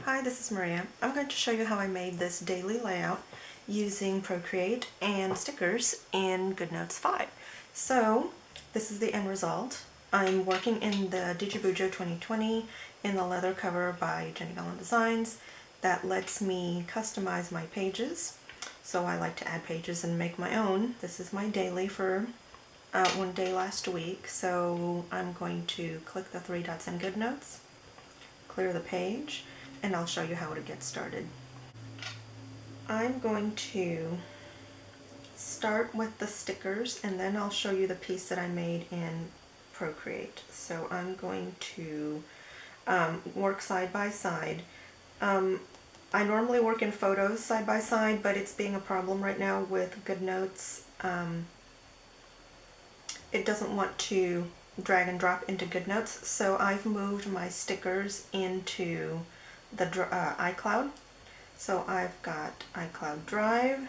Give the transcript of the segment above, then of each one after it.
Hi, this is Maria. I'm going to show you how I made this daily layout using Procreate and stickers in Goodnotes 5. So this is the end result. I'm working in the Digibujo 2020 in the leather cover by Jenny Gollan Designs that lets me customize my pages. So I like to add pages and make my own. This is my daily for one day last week. So I'm going to click the three dots in Goodnotes, clear the page, and I'll show you how to get started. I'm going to start with the stickers and then I'll show you the piece that I made in Procreate. So I'm going to work side by side. I normally work in photos side by side, but it's being a problem right now with Goodnotes. It doesn't want to drag and drop into Goodnotes, so I've moved my stickers into the iCloud. So I've got iCloud Drive,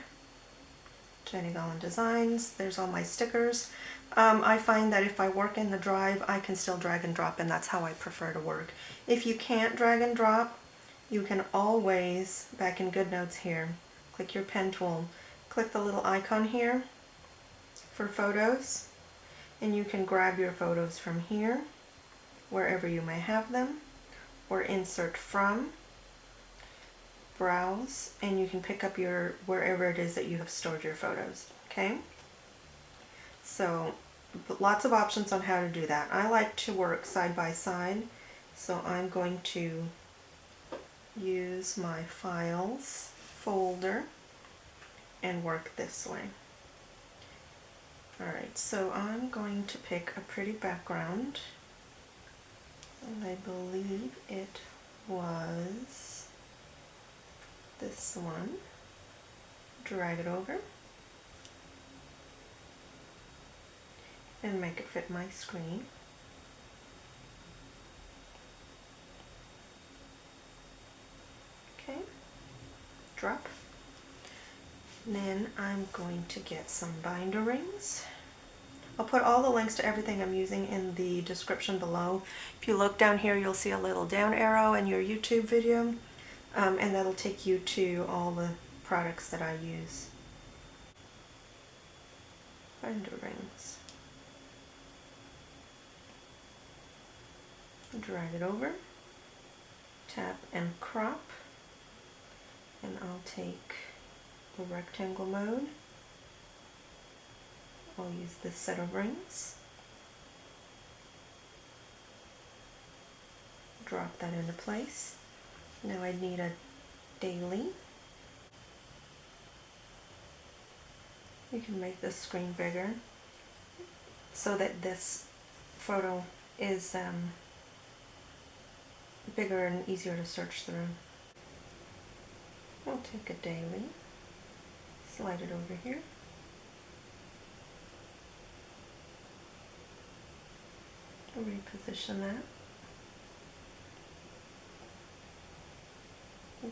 Jenny Gollan Designs, there's all my stickers. I find that if I work in the Drive, I can still drag and drop, and that's how I prefer to work. If you can't drag and drop, you can always, back in Goodnotes here, click your pen tool, click the little icon here for photos, and you can grab your photos from here, wherever you may have them, or insert from, browse, and you can pick up your wherever it is that you have stored your photos. Okay, so lots of options on how to do that. I like to work side by side, so I'm going to use my files folder and work this way. Alright, so I'm going to pick a pretty background, and I believe it was this one. Drag it over and make it fit my screen. Okay, drop. And then I'm going to get some binder rings. I'll put all the links to everything I'm using in the description below. If you look down here, you'll see a little down arrow in your YouTube video, and that'll take you to all the products that I use. Binder rings. Drag it over, tap and crop, and I'll take the rectangle mode. I'll use this set of rings. Drop that into place. Now I need a daily. You can make this screen bigger so that this photo is bigger and easier to search through. I'll take a daily, slide it over here. Reposition that.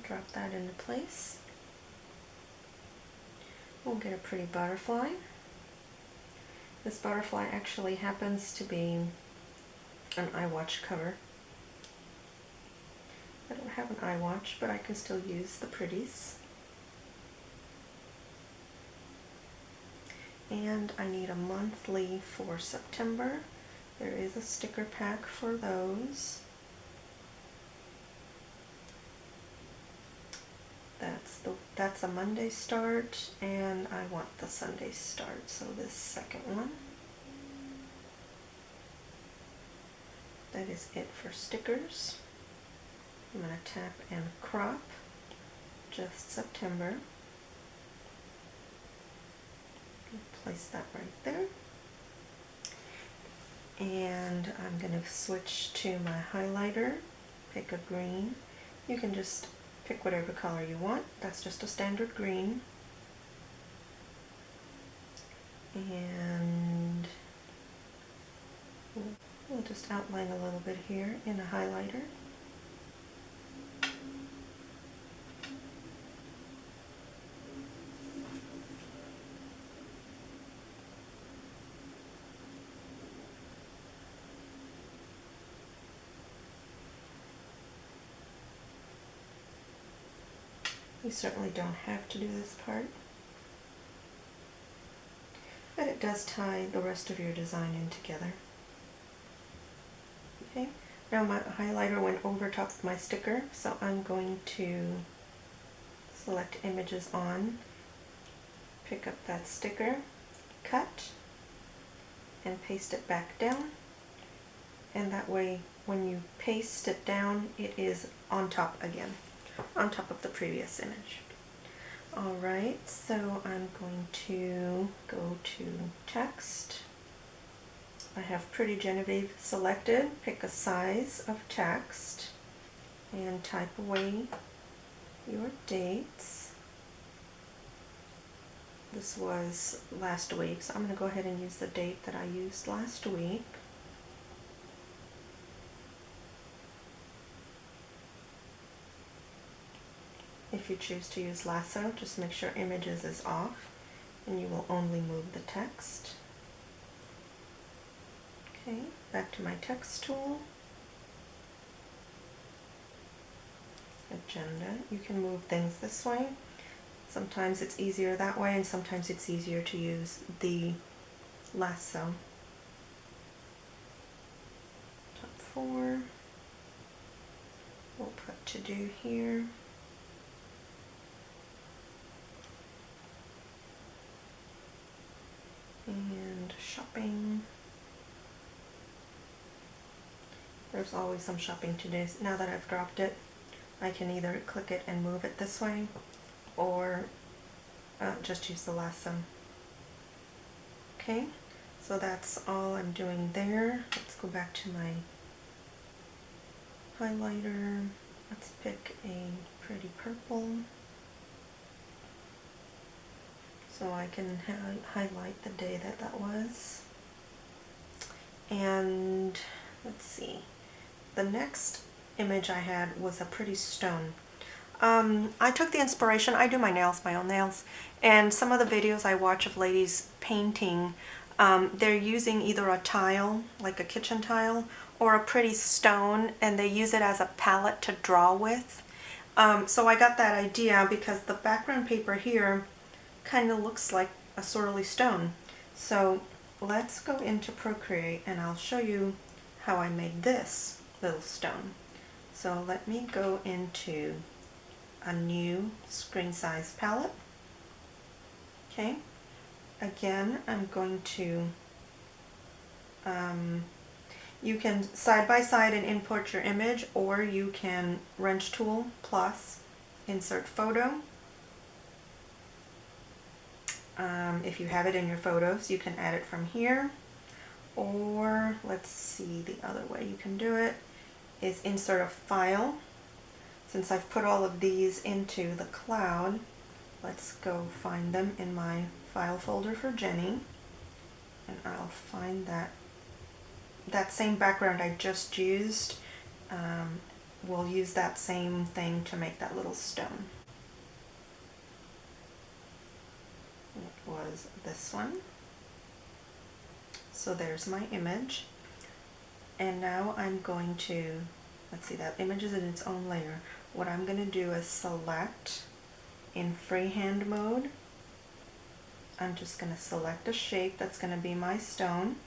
Drop that into place. We'll get a pretty butterfly. This butterfly actually happens to be an iWatch cover. I don't have an iWatch, but I can still use the pretties. And I need a monthly for September. There is a sticker pack for those. That's a Monday start, and I want the Sunday start, so this second one. That is it for stickers. I'm going to tap and crop just September. Place that right there. And I'm going to switch to my highlighter, pick a green. You can just pick whatever color you want. That's just a standard green. And we'll just outline a little bit here in a highlighter. You certainly don't have to do this part, but it does tie the rest of your design in together. Okay, now my highlighter went over top of my sticker, so I'm going to select Images On, pick up that sticker, cut, and paste it back down. And that way, when you paste it down, it is on top again, on top of the previous image. Alright, so I'm going to go to Text. I have Pretty Genevieve selected. Pick a size of text and type away your dates. This was last week, so I'm going to go ahead and use the date that I used last week. If you choose to use lasso, just make sure Images is off and you will only move the text. Okay, back to my text tool. Agenda. You can move things this way. Sometimes it's easier that way, and sometimes it's easier to use the lasso. Top 4. We'll put to do here. And shopping. There's always some shopping to do. Now that I've dropped it, I can either click it and move it this way, or just use the lasso. Okay, so that's all I'm doing there. Let's go back to my highlighter. Let's pick a pretty purple so I can highlight the day that that was. And let's see, the next image I had was a pretty stone. I took the inspiration, I do my nails, my own nails, and some of the videos I watch of ladies painting, they're using either a tile, like a kitchen tile, or a pretty stone, and they use it as a palette to draw with. So I got that idea because the background paper here kind of looks like a swirly stone. So let's go into Procreate and I'll show you how I made this little stone. So let me go into a new screen size palette. Okay, again I'm going to you can side by side and import your image, or you can wrench tool plus insert photo. If you have it in your photos, you can add it from here, or let's see, the other way you can do it is insert a file. Since I've put all of these into the cloud, let's go find them in my file folder for Jenny, and I'll find that same background I just used. We'll use that same thing to make that little stone. It was this one. So there's my image, and now I'm going to, let's see, that image is in its own layer. What I'm going to do is select in freehand mode. I'm just going to select a shape that's going to be my stone.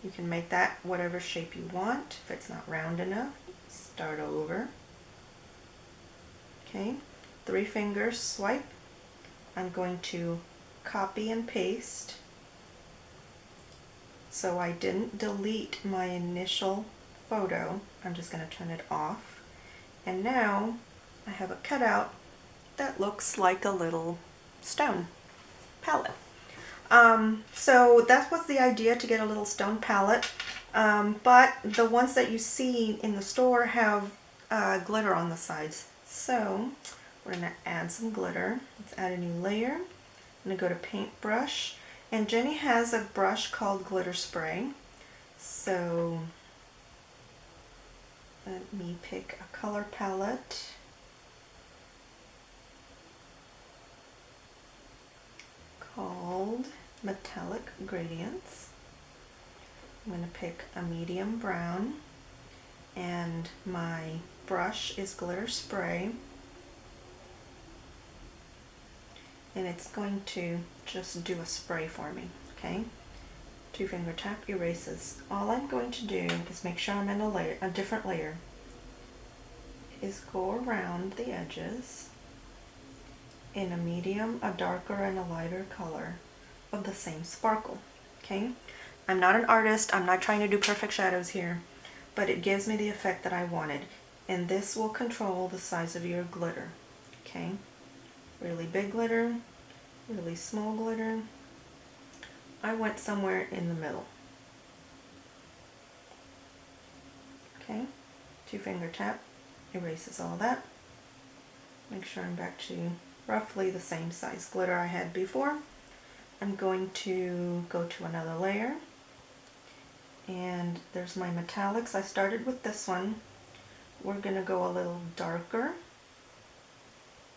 You can make that whatever shape you want. If it's not round enough, start over. Okay, 3 fingers swipe. I'm going to copy and paste so I didn't delete my initial photo. I'm just going to turn it off, and now I have a cutout that looks like a little stone palette. So that was the idea, to get a little stone palette, but the ones that you see in the store have glitter on the sides, so we're going to add some glitter. Let's add a new layer. I'm going to go to paintbrush, and Jenny has a brush called glitter spray, so let me pick a color palette. Called Metallic Gradients. I'm going to pick a medium brown, and my brush is glitter spray. and it's going to just do a spray for me, okay? 2-finger tap erases. All I'm going to do is make sure I'm in a different layer, is go around the edges in a medium, a darker, and a lighter color of the same sparkle, okay? I'm not an artist, I'm not trying to do perfect shadows here, but it gives me the effect that I wanted, and this will control the size of your glitter, okay? Really big glitter, really small glitter. I went somewhere in the middle, okay? 2-finger tap erases all that. Make sure I'm back to roughly the same size glitter I had before. I'm going to go to another layer, and there's my metallics. I started with this one. We're going to go a little darker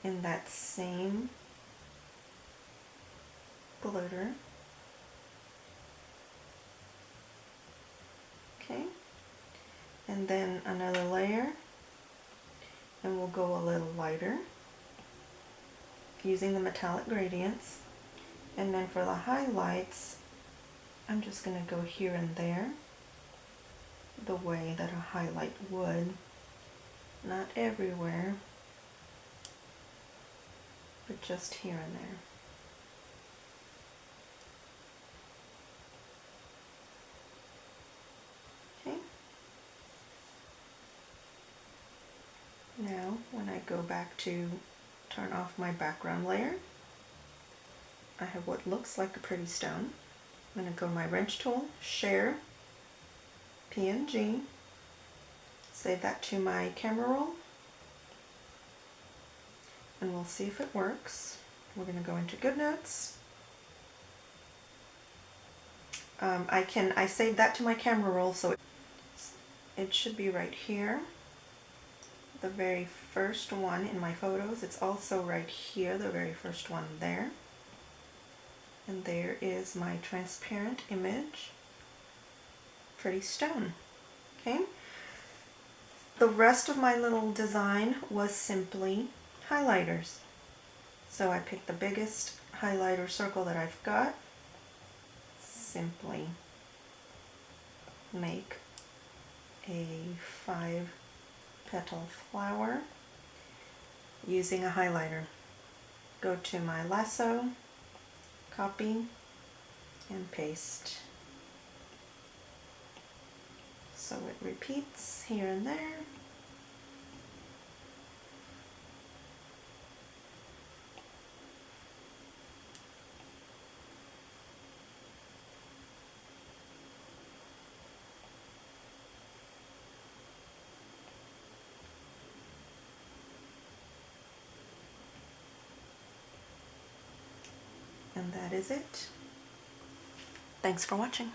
in that same glitter. Okay, and then another layer, and we'll go a little lighter using the metallic gradients. And then for the highlights, I'm just going to go here and there the way that a highlight would. Not everywhere, but just here and there. Okay. Now, when I go back to turn off my background layer, I have what looks like a pretty stone. I'm going to go to my wrench tool, share, PNG, save that to my camera roll, and we'll see if it works. We're going to go into Goodnotes. I saved that to my camera roll, so it should be right here. The very first one in my photos. It's also right here, the very first one there. And there is my transparent image. Pretty stone. Okay. The rest of my little design was simply highlighters. So I picked the biggest highlighter circle that I've got. Simply make a 5-petal flower using a highlighter. Go to my lasso, copy, and paste. So it repeats here and there. And that is it. Thanks for watching.